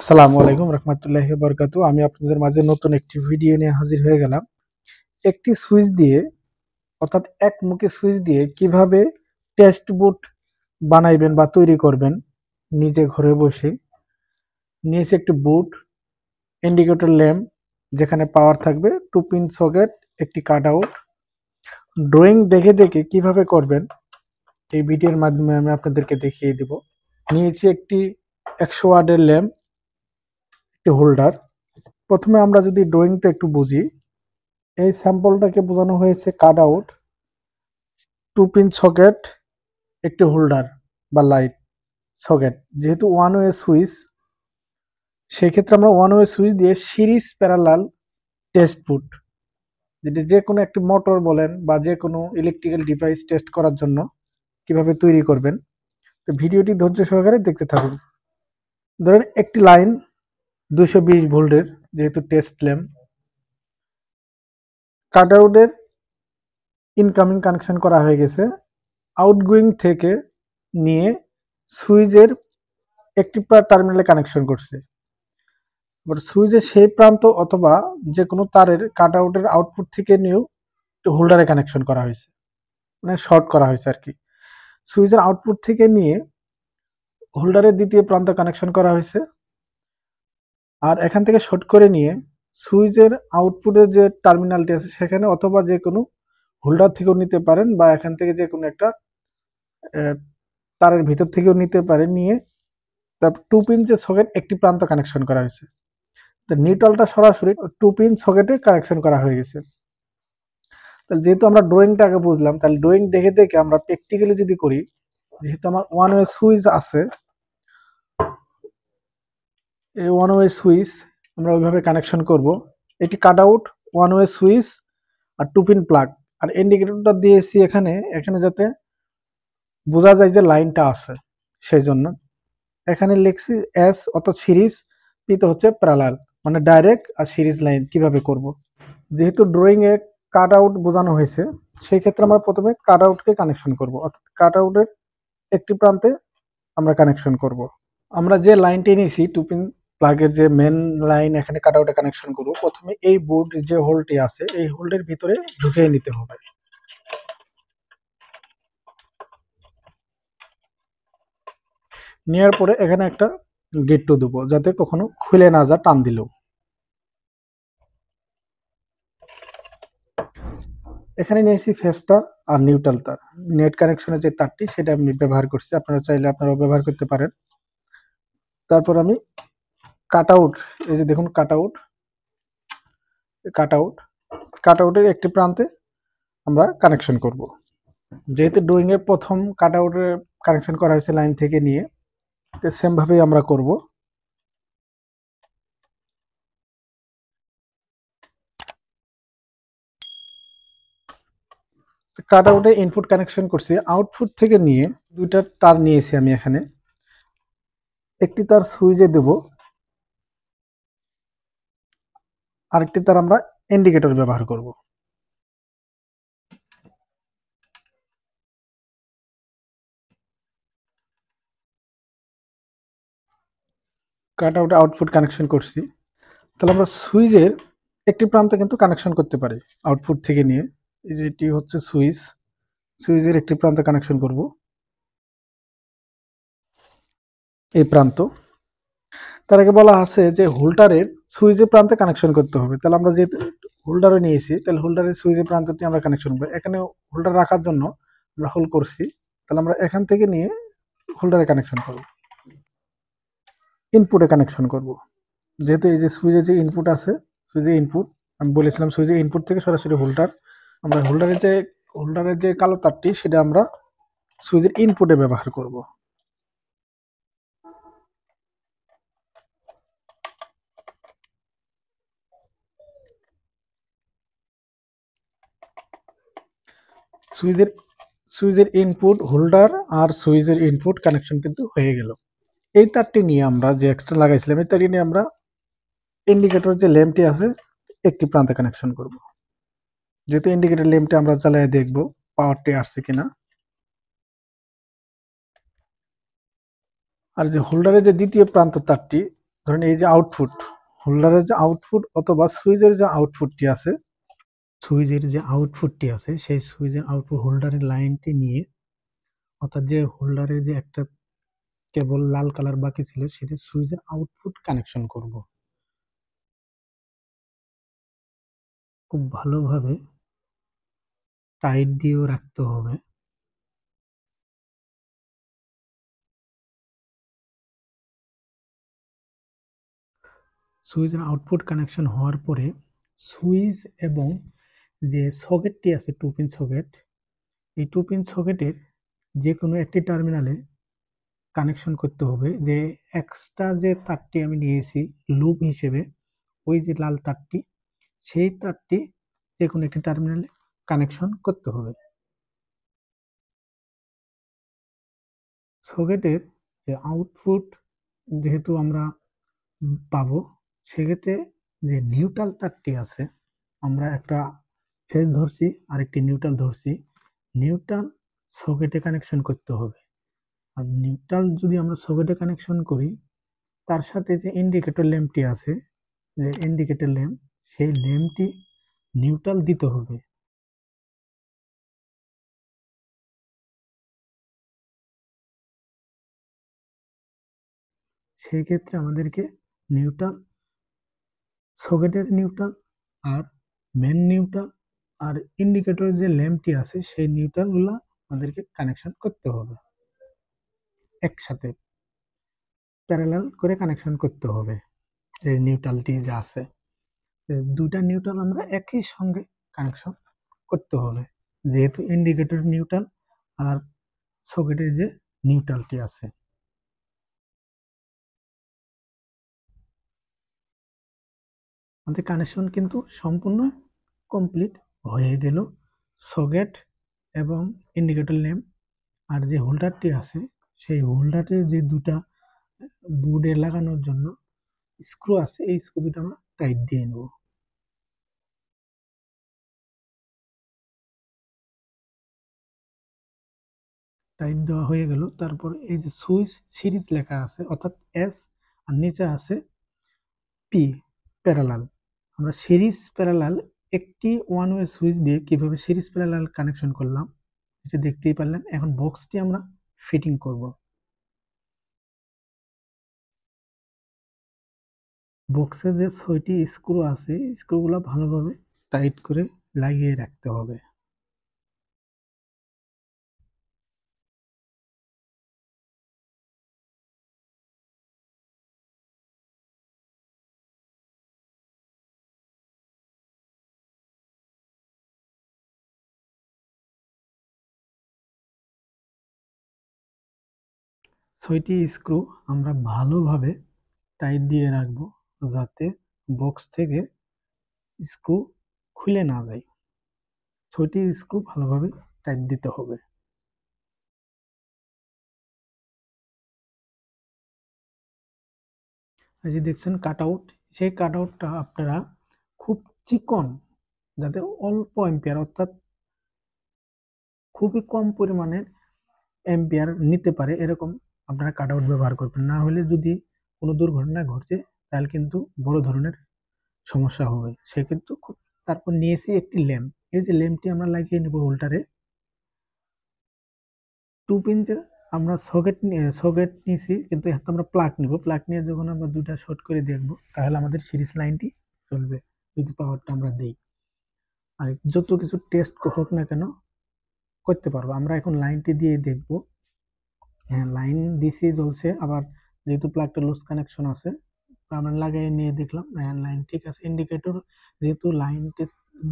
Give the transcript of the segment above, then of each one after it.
আসসালামু আলাইকুম রহমতুল্লাহি বরকাতু। আমি আপনাদের মাঝে নতুন একটি ভিডিও নিয়ে হাজির হয়ে গেলাম। একটি সুইচ দিয়ে অর্থাৎ একমুখী সুইচ দিয়ে কিভাবে টেস্ট বুট বানাইবেন বা তৈরি করবেন নিজে ঘরে বসে। নিয়েছি একটি বুট, ইন্ডিকেটর ল্যাম্প যেখানে পাওয়ার থাকবে, 2 পিন সকেট, একটি কাট আউট। ড্রয়িং দেখে দেখে কিভাবে করবেন এই ভিডিওর মাধ্যমে আমি আপনাদেরকে দেখিয়ে দিব। নিয়েছি একটি 100 ওয়াটের ল্যাম্প, একটি হোল্ডার। প্রথমে আমরা যদি ড্রয়িংটা একটু বুঝি, এই স্যাম্পলটাকে বোঝানো হয়েছে কাট আউট, 2 পিন সকেট, একটি হোল্ডার বা লাইট সকেট। যেহেতু ওয়ান ওয়ে সুইচ, সেই ক্ষেত্রে আমরা ওয়ান ওয়ে সুইচ দিয়ে সিরিজ প্যারালাল টেস্ট বুট, যেটি যে কোনো একটি মোটর বলেন বা যে কোনো ইলেকট্রিক্যাল ডিভাইস টেস্ট করার জন্য কিভাবে তৈরি করবেন। তো ভিডিওটি ধৈর্য সহকারে দেখতে থাকুন। ধরেন একটি লাইন 220 ভোল্টের, যেহেতু টেস্ট ল্যাম্প, কাট আউটের ইনকামিং কানেকশন করা হয়ে গেছে। আউটগোয়িং থেকে নিয়ে সুইচের একটি টার্মিনালে কানেকশন করছে। এবার সুইচের সেই প্রান্ত অথবা যে কোনো তারের কাট আউটের আউটপুট থেকে নিয়েও হোল্ডারে কানেকশন করা হয়েছে, মানে শর্ট করা হয়েছে আর কি। সুইচের আউটপুট থেকে নিয়ে হোল্ডারের দ্বিতীয় প্রান্ত কানেকশন করা হয়েছে, আর এখান থেকে শর্ট করে নিয়ে সুইচের আউটপুটের যে টার্মিনালটি আছে সেখানে অথবা যে কোনো হোল্ডার থেকেও নিতে পারেন বা এখান থেকে যে কোনো একটা তারের ভিতর থেকেও নিতে পারেন। নিয়ে তারপর 2 পিন যে সকেট, একটি প্রান্ত কানেকশন করা হয়েছে। তো নিউট্রালটা সরাসরি 2 পিন সকেটে কানেকশন করা হয়ে গেছে। তাহলে যেহেতু আমরা ড্রয়িংটা আগে বুঝলাম, তাহলে ড্রয়িং দেখে দেখে আমরা প্র্যাকটিক্যালি যদি করি, যেহেতু আমার ওয়ান ওয়ে সুইচ আছে, এই ওয়ান ওয়ে সুইচ আমরা ওইভাবে কানেকশন করব। এটি cut out, one way switch আর 2 পিন প্লাগ, আর ইন্ডিকেটরটা দিয়েছি এখানে এখানে যাতে বোঝা যায় যে লাইনটা আছে, সেই জন্য এখানে লিখছি এস অর্থাৎ সিরিজ, পিতে হচ্ছে প্যারালাল, মানে ডাইরেক্ট আর সিরিজ লাইন কিভাবে করব। যেহেতু ড্রয়িং এ কাট আউট বোঝানো হয়েছে, সেই ক্ষেত্রে আমরা প্রথমে কাট আউটকে কানেকশন করব, অর্থাৎ কাট আউটের একটি প্রান্তে আমরা কানেকশন করব। আমরা যে লাইনটি নিয়েছি 2 পিন প্লাগের যে মেন লাইন, এখানে কাট আউটে কানেকশন করব। প্রথমে এই বোর্ড যে হোলটি আছে, এই হোল্ডের ভিতরে ঢুকিয়ে নিতে হবে। নেওয়ার পরে এখানে একটা গেট দেবো, যাতে কখনো খুলে না যা টান দিলেও। এখানে নিয়েছি ফেস্টার আর নিউট্রাল তার, নেট কানেকশনের যে তারটি সেটা আমি ব্যবহার করছি, আপনারা চাইলে আপনারাও ব্যবহার করতে পারেন। তারপর আমি কাট আউট, এই যে দেখুন কাট আউট, কাট আউট, কাট আউটের একটি প্রান্তে আমরা কানেকশন করব। যেহেতু ড্রয়িং এর প্রথম কাট আউটের কানেকশন করা হয়েছে লাইন থেকে নিয়ে, সেম ভাবেই আমরা করব। কাট আউটে ইনপুট কানেকশন করছি, আউটপুট থেকে নিয়ে দুইটা তার নিয়েছি আমি এখানে। একটি তার সুইচে দেব, আরেকটি তার আমরা ইন্ডিকেটর ব্যবহার করব। কাট আউটে আউটপুট কানেকশন করছি। তাহলে আমরা সুইচের একটি প্রান্তে কিন্তু কানেকশন করতে পারি আউটপুট থেকে নিয়ে। এটি হচ্ছে সুইচ, সুইচের একটি প্রান্তে কানেকশন করব, এই প্রান্ত। তার আগে বলা আছে যে হোল্ডারের সুইচের প্রান্তে কানেকশন করতে হবে। তাহলে আমরা যে হোল্ডারে নিয়েছি, তাহলে হোল্ডারের সুইচের প্রান্তটি আমরা কানেকশন করবো। এখানে হোল্ডার রাখার জন্য আমরা হোল্ড করছি, তাহলে আমরা এখান থেকে নিয়ে হোল্ডারে কানেকশন করব, ইনপুটে কানেকশন করব। যেহেতু এই যে সুইচের যে ইনপুট আছে, সুইচের ইনপুট আমি বলেছিলাম, সুইচের ইনপুট থেকে সরাসরি হোল্ডার, আমরা হোল্ডারের যে কালো তারটি সেটা আমরা সুইচের ইনপুটে ব্যবহার করব। সুইচের সুইচের ইনপুট হোল্ডার আর সুইচের ইনপুট কানেকশন কিন্তু হয়ে গেল। এই তারটি নিয়ে আমরা যে এক্সট্রা লাগাইছিলাম, এই তারটি নিয়ে আমরা ইন্ডিকেটর যে ল্যাম্পটি আছে একটি প্রান্তে কানেকশন করব। যেহেতু ইন্ডিকেটর ল্যাম্পটি আমরা চালিয়ে দেখব পাওয়ারটি আসছে কিনা। আর যে হোল্ডারের যে দ্বিতীয় প্রান্ত তারটি, ধরেন এই যে আউটপুট, হোল্ডারের যে আউটপুট অথবা সুইচের যে আউটপুটটি আছে, সেই সুইচের আউটপুট হোল্ডারের লাইনটি নিয়ে, অর্থাৎ যে হোল্ডারের যে একটা কেবল লাল কালার বাকি ছিল সেটা সুইচের আউটপুট কানেকশন করব। খুব ভালোভাবে টাইট দিয়েও রাখতে হবে। সুইচের আউটপুট কানেকশন হওয়ার পরে সুইচ এবং যে সকেটটি আছে, 2 পিন সকেট, এই 2 পিন সকেটের যে কোনো একটি টার্মিনালে কানেকশন করতে হবে। যে এক্সট্রা যে তারটি আমি নিয়েছি লুপ হিসেবে, ওই যে লাল তারটি, সেই তারটি যে কোনো একটি টার্মিনালে কানেকশন করতে হবে। সকেটের যে আউটপুট যেহেতু আমরা পাবো, সেক্ষেত্রে যে নিউট্রাল তারটি আছে, আমরা একটা ফেজ ধরছি আর একটি নিউট্রাল ধরছি, নিউট্রাল সকেটে কানেকশন করতে হবে। আর নিউট্রাল যদি আমরা সকেটে কানেকশন করি, তার সাথে যে ইন্ডিকেটর ল্যাম্পটি আছে, যে ইন্ডিকেটর ল্যাম্প, সেই ল্যাম্পটি নিউট্রাল দিতে হবে। সেই ক্ষেত্রে আমাদেরকে নিউট্রাল, সকেটের নিউট্রাল আর মেন নিউট্রাল আর ইন্ডিকেটরের যে ল্যাম্পটি আছে সেই নিউট্রাল গুলা আমাদেরকে কানেকশন করতে হবে, একসাথে প্যারালাল করে কানেকশন করতে হবে। যে নিউট্রালটি যে আছে, দুটা নিউট্রাল আমরা একই সঙ্গে কানেকশন করতে হবে, যেহেতু ইন্ডিকেটর নিউট্রাল আর সকেটের যে নিউট্রালটি আছে। আমাদের কানেকশন কিন্তু সম্পূর্ণ কমপ্লিট হয়ে গেল। সকেট এবং ইন্ডিকেটর ল্যাম্প আর যে হোল্ডারটি আছে, সেই হোল্ডারের যে দুটা বোর্ডে লাগানোর জন্য স্ক্রু আছে, এই স্ক্রু দুটো আমরা টাইট দিয়ে নেব। টাইট দেওয়া হয়ে গেল। তারপর এই যে সুইচ সিরিজ লেখা আছে, অর্থাৎ এস, আর নিচে আছে পি, প্যারালাল। আমরা সিরিজ প্যারালাল একটি ওয়ান ওয়ে সুইচ দিয়ে কিভাবে সিরিজ প্যারালাল কানেকশন করলাম এটা দেখতেই পারলেন। এখন বক্সটি আমরা ফিটিং করব। বক্সে যে 6টি স্ক্রু আছে, স্ক্রুগুলো ভালোভাবে টাইট করে লাগিয়ে রাখতে হবে। ছয়টি স্ক্রু আমরা ভালোভাবে টাইট দিয়ে রাখবো, যাতে বক্স থেকে স্ক্রু খুলে না যায়। 6টি স্ক্রু ভালোভাবে টাইট দিতে হবে। এই যে দেখছেন কাট আউট, সেই কাট আউটটা আপনারা খুব চিকন, যাতে অল্প এম্পিয়ার, অর্থাৎ খুবই কম পরিমাণের এম্পিয়ার নিতে পারে এরকম আপনারা কাট আউট ব্যবহার করবেন। না হলে যদি কোনো দুর্ঘটনা ঘটে তাহলে কিন্তু বড় ধরনের সমস্যা হবে। সেক্ষেত্রে খুব, তারপর নিয়েছি একটি ল্যাম্প। এই যে ল্যাম্পটি আমরা লাগিয়ে নেব হোল্ডারে। 2 পিন যে আমরা সকেট নিয়েছি, কিন্তু এখন আমরা প্লাগ নিব। প্লাগ নিয়ে যখন আমরা দুটা শর্ট করে দেখব, তাহলে আমাদের সিরিজ লাইনটি চলবে যদি পাওয়ারটা আমরা দিই। আর যত কিছু টেস্ট হোক না কেন করতে পারবো। আমরা এখন লাইনটি দিয়ে দেখব। হ্যাঁ, লাইন দিছি, জ্বলছে। আবার যেহেতু প্লাগটা লুজ কানেকশন আছে, আমরা লাগাই নিয়ে দেখলাম হ্যাঁ লাইন ঠিক আছে। ইন্ডিকেটর যেহেতু লাইনটি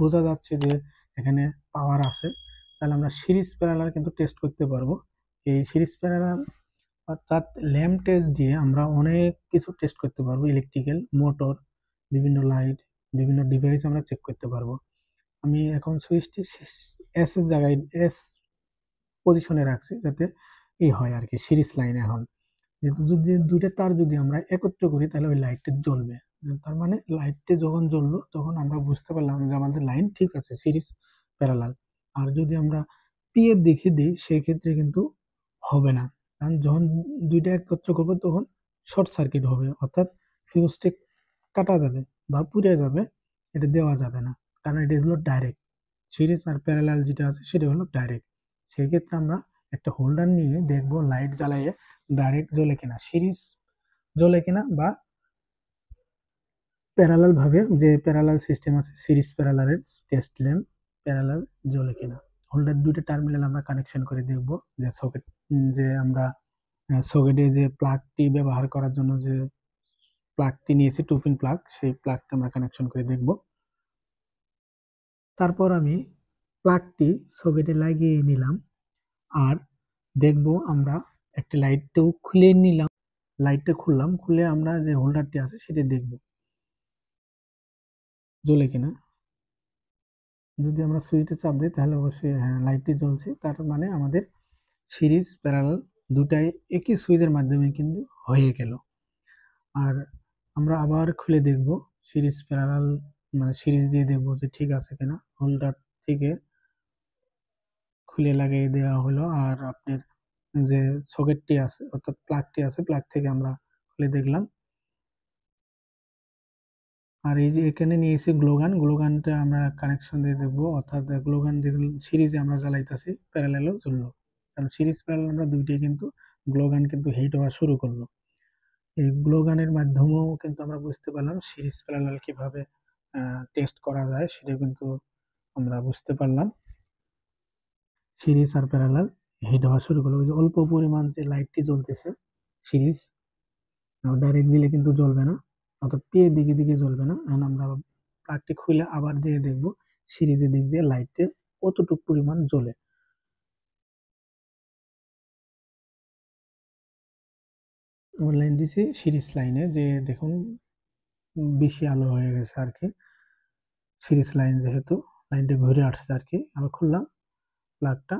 বোঝা যাচ্ছে যে এখানে পাওয়ার আছে, তাহলে আমরা সিরিজ প্যারালাল কিন্তু টেস্ট করতে পারবো। এই সিরিজ প্যারালাল অর্থাৎ ল্যাম্প টেস্ট দিয়ে আমরা অনেক কিছু টেস্ট করতে পারবো। ইলেকট্রিক্যাল, মোটর, বিভিন্ন লাইট, বিভিন্ন ডিভাইস আমরা চেক করতে পারবো। আমি এখন সুইচটি এস এর জায়গায়, এস পজিশনে রাখছি, যাতে এই হয় আর কি, সিরিজ লাইন। এখন যেহেতু যদি দুইটা তার যদি আমরা একত্র করি, তাহলে ওই লাইটটা জ্বলবে। তার মানে লাইটটা যখন জ্বললো তখন আমরা বুঝতে পারলাম যে আমাদের লাইন ঠিক আছে, সিরিজ প্যারালাল। আর যদি আমরা পি এর দিকে দিই, সেই ক্ষেত্রে কিন্তু হবে না, কারণ যখন দুইটা একত্র করবো তখন শর্ট সার্কিট হবে, অর্থাৎ ফিউজটি কাটা যাবে বা পুড়ে যাবে, এটা দেওয়া যাবে না, কারণ এটা হলো ডাইরেক্ট। সিরিজ আর প্যারালাল যেটা আছে সেটা হলো ডাইরেক্ট। সেক্ষেত্রে আমরা একটা হোল্ডার নিয়ে দেখবো লাইট জ্বালাইয়ে ডাইরেক্ট জ্বলে কিনা, সিরিজ জ্বলে কিনা, বা প্যারালাল ভাবে যে প্যারালাল সিস্টেম আছে সিরিজ প্যারালালের টেস্ট ল্যাম্প প্যারালাল জ্বলে কিনা। হোল্ডার দুইটা টার্মিনাল আমরা কানেকশন করে দেখব, যে সকেট, যে আমরা সকেটে যে প্লাগটি ব্যবহার করার জন্য যে প্লাগটি নিয়েছি 2 পিন প্লাগ, সেই প্লাগটা আমরা কানেকশন করে দেখব। তারপর আমি প্লাগটি সকেটে লাগিয়ে নিলাম, আর দেখব আমরা একটা লাইটটাও খুলে নিলাম, লাইটটা খুললাম, খুলে আমরা যে হোল্ডারটি আছে সেটা দেখব জ্বলে কিনা। যদি আমরা সুইচে চাপ দিই তাহলে অবশ্যই হ্যাঁ লাইটটি জ্বলছে, তার মানে আমাদের সিরিজ প্যারালাল দুটাই একই সুইচের মাধ্যমে কিন্তু হয়ে গেল। আর আমরা আবার খুলে দেখব সিরিজ প্যারালাল, মানে সিরিজ দিয়ে দেখব যে ঠিক আছে কিনা। হোল্ডার থেকে খুলে লাগিয়ে দেওয়া হলো, আর আপনার যে সকেটটি আছে অর্থাৎ প্লাগটি আছে, প্লাগ থেকে আমরা খুলে দেখলাম। আর এই যে এখানে নিয়েছি গ্লোগান, গ্লোগানটা আমরা কানেকশন দিয়ে দেখবো, অর্থাৎ গ্লোগান যেগুলো সিরিজে আমরা জ্বালাইতেছি প্যারালালও জ্বললো, কারণ সিরিজ প্যারালাল আমরা দুইটাই কিন্তু গ্লোগান কিন্তু হিট হওয়া শুরু করলো। এই গ্লোগানের মাধ্যমেও কিন্তু আমরা বুঝতে পারলাম সিরিজ প্যারালাল কিভাবে টেস্ট করা যায়, সেটা কিন্তু আমরা বুঝতে পারলাম। সিরিজ আর প্যারালাল হিট হওয়া শুরু করলো, ওই যে অল্প পরিমাণ যে লাইটটি জ্বলতেছে সিরিজ, ডাইরেক্ট দিলে কিন্তু জ্বলবে না, অর্থাৎ পেয়ে দিকে দিকে জ্বলবে না। এখন আমরা প্লাগটি খুলে আবার দিয়ে দেখবো সিরিজের দিক দিয়ে লাইটে কতটুকু পরিমাণ জ্বলে। লাইন দিছি সিরিজ লাইনে, যে দেখুন বেশি আলো হয়ে গেছে আর কি, সিরিজ লাইন যেহেতু লাইনটা ঘুরে আসছে আর কি। আবার খুললাম প্লাগটা,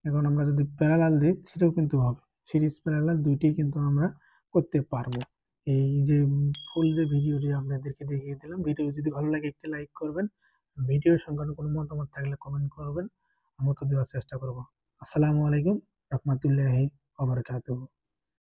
এখন আমরা যদি প্যারালাল দিই সেটাও কিন্তু হবে, সিরিজ প্যারালাল দুইটাই কিন্তু আমরা করতে পারবো। এই যে ফুল যে ভিডিওটি আপনাদেরকে দেখিয়ে দিলাম, ভিডিও যদি ভালো লাগে একটি লাইক করবেন, ভিডিওর সংক্রান্ত কোনো মতামত থাকলে কমেন্ট করবেন, আমি উত্তর দেওয়ার চেষ্টা করব। আসসালামু আলাইকুম রহমতুল্লাহি ওয়া বারাকাতুহু।